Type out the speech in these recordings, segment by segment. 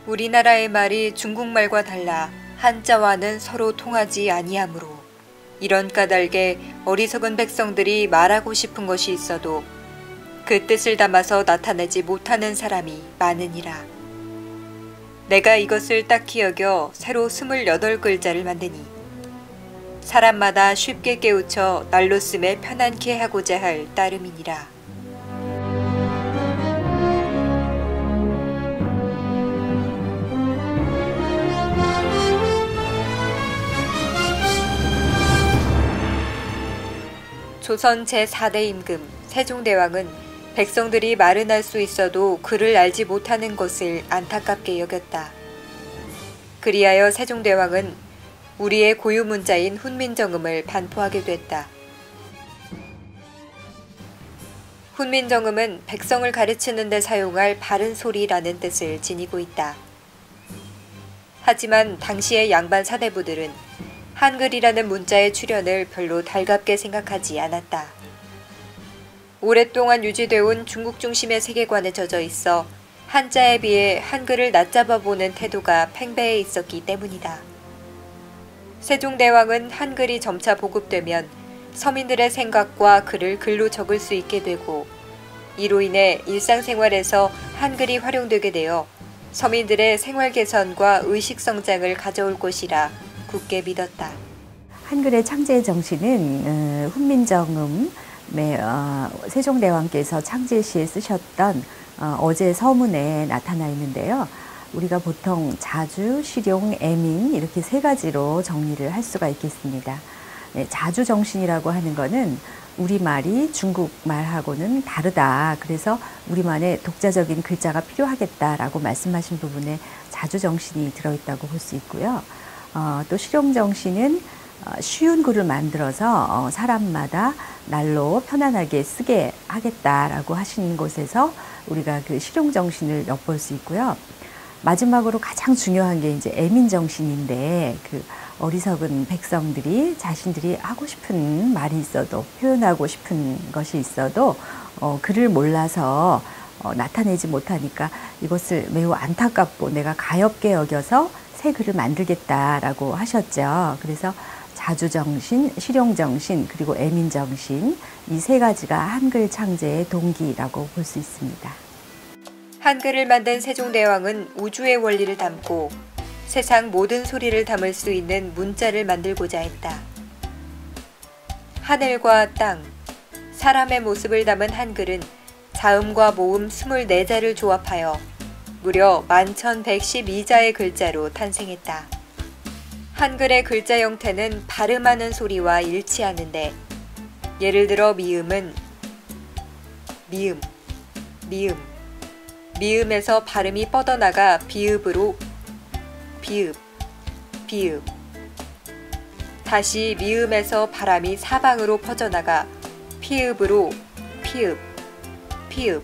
우리나라의 말이 중국말과 달라 한자와는 서로 통하지 아니하므로 이런 까닭에 어리석은 백성들이 말하고 싶은 것이 있어도 그 뜻을 담아서 나타내지 못하는 사람이 많으니라. 내가 이것을 딱히 여겨 새로 28글자를 만드니 사람마다 쉽게 깨우쳐 날로 쓰매 편안케 하고자 할 따름이니라. 조선 제4대 임금 세종대왕은 백성들이 말은 할 수 있어도 글을 알지 못하는 것을 안타깝게 여겼다. 그리하여 세종대왕은 우리의 고유 문자인 훈민정음을 반포하게 됐다. 훈민정음은 백성을 가르치는 데 사용할 바른 소리라는 뜻을 지니고 있다. 하지만 당시의 양반 사대부들은 한글이라는 문자의 출현을 별로 달갑게 생각하지 않았다. 오랫동안 유지되어 온 중국 중심의 세계관에 젖어 있어 한자에 비해 한글을 낮잡아 보는 태도가 팽배해 있었기 때문이다. 세종대왕은 한글이 점차 보급되면 서민들의 생각과 글을 글로 적을 수 있게 되고 이로 인해 일상생활에서 한글이 활용되게 되어 서민들의 생활 개선과 의식 성장을 가져올 것이라 굳게 믿었다. 한글의 창제 정신은 훈민정음의 세종대왕께서 창제 시에 쓰셨던 어제 서문에 나타나 있는데요. 우리가 보통 자주, 실용, 애민 이렇게 세 가지로 정리를 할 수가 있겠습니다. 네, 자주 정신이라고 하는 거는 우리말이 중국말하고는 다르다. 그래서 우리만의 독자적인 글자가 필요하겠다라고 말씀하신 부분에 자주 정신이 들어있다고 볼 수 있고요. 또 실용정신은 쉬운 글을 만들어서 사람마다 날로 편안하게 쓰게 하겠다라고 하시는 곳에서 우리가 그 실용정신을 엿볼 수 있고요. 마지막으로 가장 중요한 게 이제 애민정신인데 그 어리석은 백성들이 자신들이 하고 싶은 말이 있어도 표현하고 싶은 것이 있어도 글을 몰라서 나타내지 못하니까 이것을 매우 안타깝고 내가 가엾게 여겨서 새 글을 만들겠다라고 하셨죠. 그래서 자주정신, 실용정신, 그리고 애민정신 이 세 가지가 한글 창제의 동기라고 볼 수 있습니다. 한글을 만든 세종대왕은 우주의 원리를 담고 세상 모든 소리를 담을 수 있는 문자를 만들고자 했다. 하늘과 땅, 사람의 모습을 담은 한글은 자음과 모음 24자를 조합하여 무려 11,112자의 글자로 탄생했다. 한글의 글자 형태는 발음하는 소리와 일치하는데 예를 들어 미음은 미음, 미음, 미음에서 발음이 뻗어나가 비읍으로 비읍, 비읍, 다시 미음에서 발음이 사방으로 퍼져나가 피읍으로 피읍, 피읍.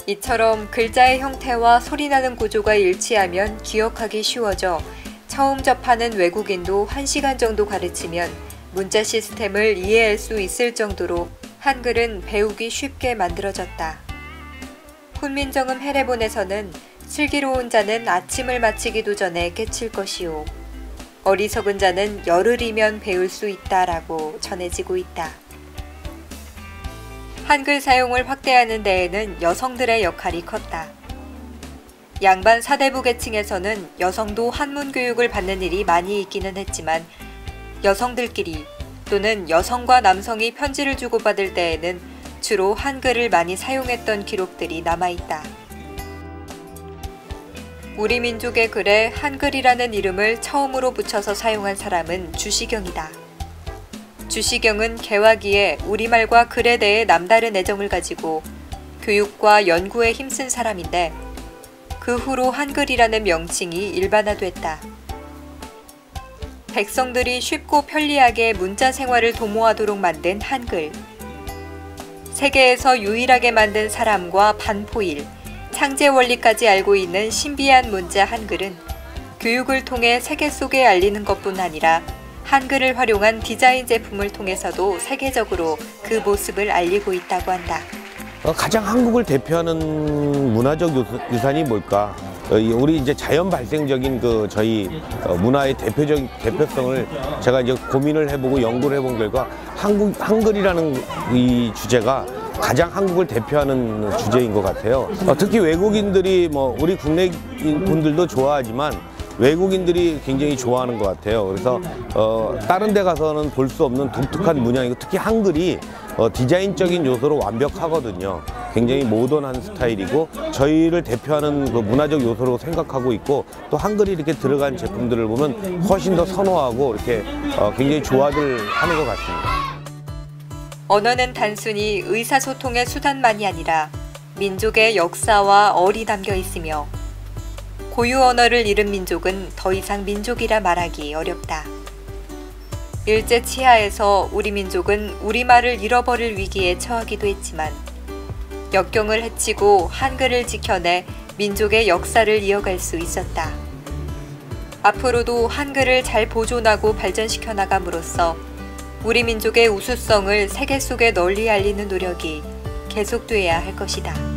이처럼 글자의 형태와 소리나는 구조가 일치하면 기억하기 쉬워져 처음 접하는 외국인도 1시간 정도 가르치면 문자 시스템을 이해할 수 있을 정도로 한글은 배우기 쉽게 만들어졌다. 훈민정음 해례본에서는 슬기로운 자는 아침을 마치기도 전에 깨칠 것이요 어리석은 자는 열흘이면 배울 수 있다라고 전해지고 있다. 한글 사용을 확대하는 데에는 여성들의 역할이 컸다. 양반 사대부 계층에서는 여성도 한문 교육을 받는 일이 많이 있기는 했지만 여성들끼리 또는 여성과 남성이 편지를 주고받을 때에는 주로 한글을 많이 사용했던 기록들이 남아있다. 우리 민족의 글에 한글이라는 이름을 처음으로 붙여서 사용한 사람은 주시경이다. 주시경은 개화기에 우리말과 글에 대해 남다른 애정을 가지고 교육과 연구에 힘쓴 사람인데 그 후로 한글이라는 명칭이 일반화됐다. 백성들이 쉽고 편리하게 문자 생활을 도모하도록 만든 한글. 세계에서 유일하게 만든 사람과 반포일, 창제 원리까지 알고 있는 신비한 문자 한글은 교육을 통해 세계 속에 알리는 것뿐 아니라 한글을 활용한 디자인 제품을 통해서도 세계적으로 그 모습을 알리고 있다고 한다. 가장 한국을 대표하는 문화적 유산이 뭘까? 우리 이제 자연 발생적인 저희 문화의 대표성을 제가 이제 고민을 해보고 연구를 해본 결과 한글이라는 이 주제가 가장 한국을 대표하는 주제인 것 같아요. 특히 외국인들이 우리 국내 분들도 좋아하지만 외국인들이 굉장히 좋아하는 것 같아요. 그래서 다른 데 가서는 볼 수 없는 독특한 문양이고, 특히 한글이 디자인적인 요소로 완벽하거든요. 굉장히 모던한 스타일이고 저희를 대표하는 그 문화적 요소로 생각하고 있고, 또 한글이 이렇게 들어간 제품들을 보면 훨씬 더 선호하고 이렇게 굉장히 좋아들 하는 것 같습니다. 언어는 단순히 의사소통의 수단만이 아니라 민족의 역사와 얼이 담겨 있으며 고유 언어를 잃은 민족은 더 이상 민족이라 말하기 어렵다. 일제 치하에서 우리 민족은 우리말을 잃어버릴 위기에 처하기도 했지만 역경을 헤치고 한글을 지켜내 민족의 역사를 이어갈 수 있었다. 앞으로도 한글을 잘 보존하고 발전시켜 나감으로써 우리 민족의 우수성을 세계 속에 널리 알리는 노력이 계속돼야 할 것이다.